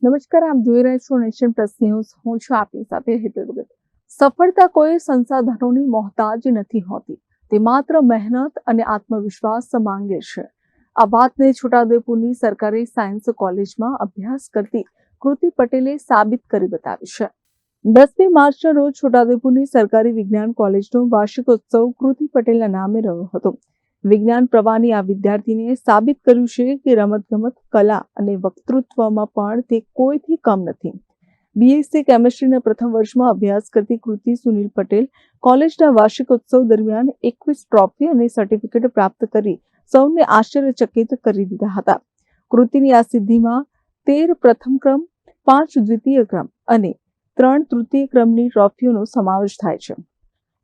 નમસ્કાર, આપ જોઈ રહ્યા છો નેશન પ્લસ ન્યૂઝ. હું છું આપની સાથે હેતલ ભગત. સફળતા કોઈ સંસાધનોની મોહતાજ નથી હોતી, તે માત્ર મહેનત અને આત્મવિશ્વાસ માંગે છે. આ વાતને છોટાઉદેપુરની સરકારી સાયન્સ કોલેજમાં અભ્યાસ કરતી કૃતિ પટેલે સાબિત કરી બતાવી છે. 10મી માર્ચના રોજ છોટાઉદેપુરની સરકારી વિજ્ઞાન કોલેજનો વાર્ષિકોત્સવ કૃતિ પટેલના નામે રહ્યો હતો. વિજ્ઞાન પ્રવાહની આ વિદ્યાર્થીને સાબિત કર્યું છે કે રમતગમત, કલા અને વક્તૃત્વમાં પણ તે કોઈથી કમ નથી. બીએસસી કેમિસ્ટ્રીના પ્રથમ વર્ષમાં અભ્યાસ કરતી કૃતિ સુનિલ પટેલ કોલેજના વાર્ષિકોત્સવ દરમિયાન 21 ટ્રોફી અને સર્ટિફિકેટ પ્રાપ્ત કરી સૌને આશ્ચર્યચકિત કરી દીધા હતા. કૃતિની આ સિદ્ધિમાં 13 પ્રથમ ક્રમ, 5 દ્વિતીય ક્રમ અને 3 તૃતીય ક્રમની ટ્રોફીઓનો સમાવેશ થાય છે.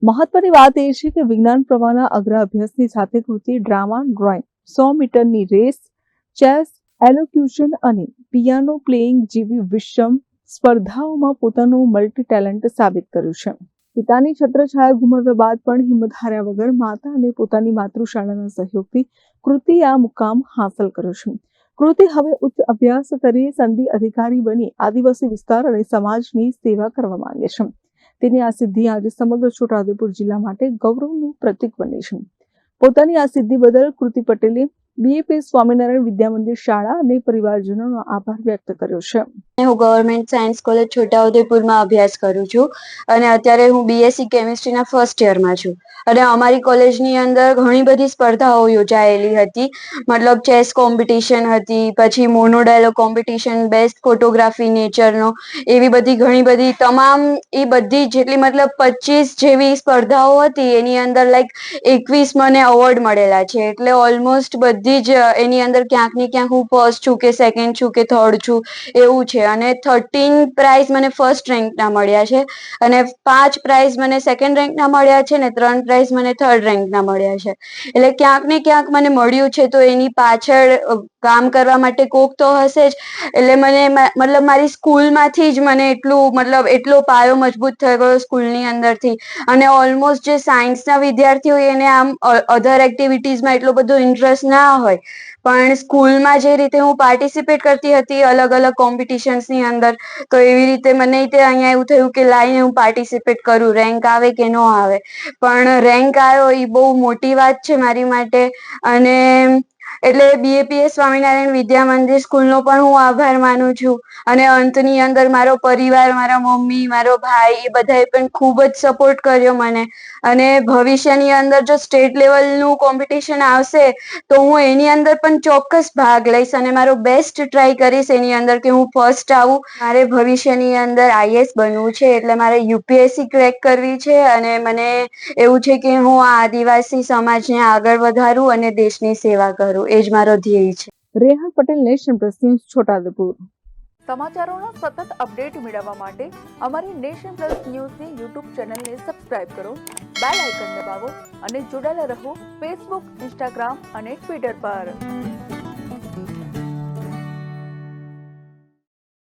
મહત્વની વાત એ છે કે વિજ્ઞાન પ્રવાહના અગ્ર અભ્યાસની સાથે કૃતિ ડ્રામા, ડ્રોઈંગ, 100 મીટરની રેસ, ચેસ, એલોક્યુશન અને પિયાનો પ્લેઇંગ જેવી વિષમ સ્પર્ધાઓમાં પોતાનું મલ્ટી ટેલેન્ટ સાબિત કર્યું છે. પિતાની છત્રછાયા ગુમાવ્યા બાદ પણ હિંમત હાર્યા વગર માતા અને પોતાની માતૃશાળાના સહયોગથી કૃતિએ આ મુકામ હાંસલ કર્યો છે. કૃતિ હવે ઉચ્ચ અભ્યાસ કરી સંધિ અધિકારી બની આદિવાસી વિસ્તાર અને સમાજની સેવા કરવા માંગે છે. તેની આ સિદ્ધિ આજે સમગ્ર છોટાઉદેપુર જિલ્લા માટે ગૌરવનું પ્રતીક બની છે. પોતાની આ સિદ્ધિ બદલ કૃતિ પટેલે બીએપી સ્વામિનારાયણ વિદ્યા મંદિર શાળા અને પરિવારજનોનો આભાર વ્યક્ત કર્યો છે. હું ગવર્મેન્ટ સાયન્સ કોલેજ છોટાઉદેપુરમાં અભ્યાસ કરું છું અને અત્યારે હું બીએસસી કેમિસ્ટ્રીના ફર્સ્ટ યરમાં છું. અને અમારી કોલેજની અંદર ઘણી બધી સ્પર્ધાઓ યોજાયેલી હતી. મતલબ ચેસ કોમ્પિટિશન હતી, પછી mono dialogue competition, best photography નેચરનો, એવી બધી ઘણી બધી તમામ એ બધી જેટલી મતલબ 25 જેવી સ્પર્ધાઓ હતી એની અંદર લાઈક 21 મને અવોર્ડ મળેલા છે. એટલે ઓલમોસ્ટ બધી જ એની અંદર ક્યાંક ને ક્યાંક હું ફર્સ્ટ છું કે સેકન્ડ છું કે થર્ડ છું એવું છે. અને 13 પ્રાઇઝ મને ફર્સ્ટ રેન્કના મળ્યા છે અને 5 પ્રાઇઝ મને સેકન્ડ રેન્કના મળ્યા છે ને 3 પ્રાઇઝ મને થર્ડ રેન્કના મળ્યા છે. એટલે ક્યાંક ને ક્યાંક મને મળ્યું છે તો એની પાછળ કામ કરવા માટે કોક તો હશે જ. એટલે મને મતલબ મારી સ્કૂલમાંથી જ મને એટલો પાયો મજબૂત થઈ ગયો સ્કૂલની અંદરથી. અને ઓલમોસ્ટ જે સાયન્સના વિદ્યાર્થીઓ હોય એને આમ અધર એક્ટિવિટીઝમાં એટલો બધો ઇન્ટરેસ્ટ ના હોય, પણ સ્કૂલમાં જે રીતે હું પાર્ટિસિપેટ કરતી હતી અલગ અલગ કોમ્પિટિશન્સની અંદર, તો એવી રીતે મને અહીંયા એવું થયું કે લાઈને હું પાર્ટિસિપેટ કરું, રેન્ક આવે કે ન આવે. પણ રેન્ક આવ્યો એ બહુ મોટી વાત છે મારી માટે. અને એટલે બીએપીએસ સ્વામિનારાયણ વિદ્યા મંદિર સ્કૂલનો પણ હું આભાર માનું છું. અને અંતની અંદર મારો પરિવાર, મારા મમ્મી, મારો ભાઈ એ બધાએ પણ ખૂબ જ સપોર્ટ કર્યો મને. અને ભવિષ્યની અંદર જો સ્ટેટ લેવલનું કોમ્પિટિશન આવશે તો હું એની અંદર પણ ચોક્કસ ભાગ લઈશ અને મારો બેસ્ટ ટ્રાય કરીશ એની અંદર કે હું ફર્સ્ટ આવું. મારે ભવિષ્યની અંદર આઈએએસ બનવું છે, એટલે મારે યુપીએસસી ક્રેક કરવી છે અને મને એવું છે કે હું આ આદિવાસી સમાજને આગળ વધારું અને દેશની સેવા કરું. એ જ મારો ધ્યેય છે. Reha Patel, nation plus news, Chhotaudepur. સમાચારોના સતત અપડેટ મેળવવા માટે અમારી નેશન પ્લસ ન્યૂઝની યુટ્યુબ ચેનલને સબસ્ક્રાઇબ કરો, બેલ આઇકન દબાવો અને જોડાયેલા રહો ફેસબુક, ઇન્સ્ટાગ્રામ અને ટ્વિટર પર.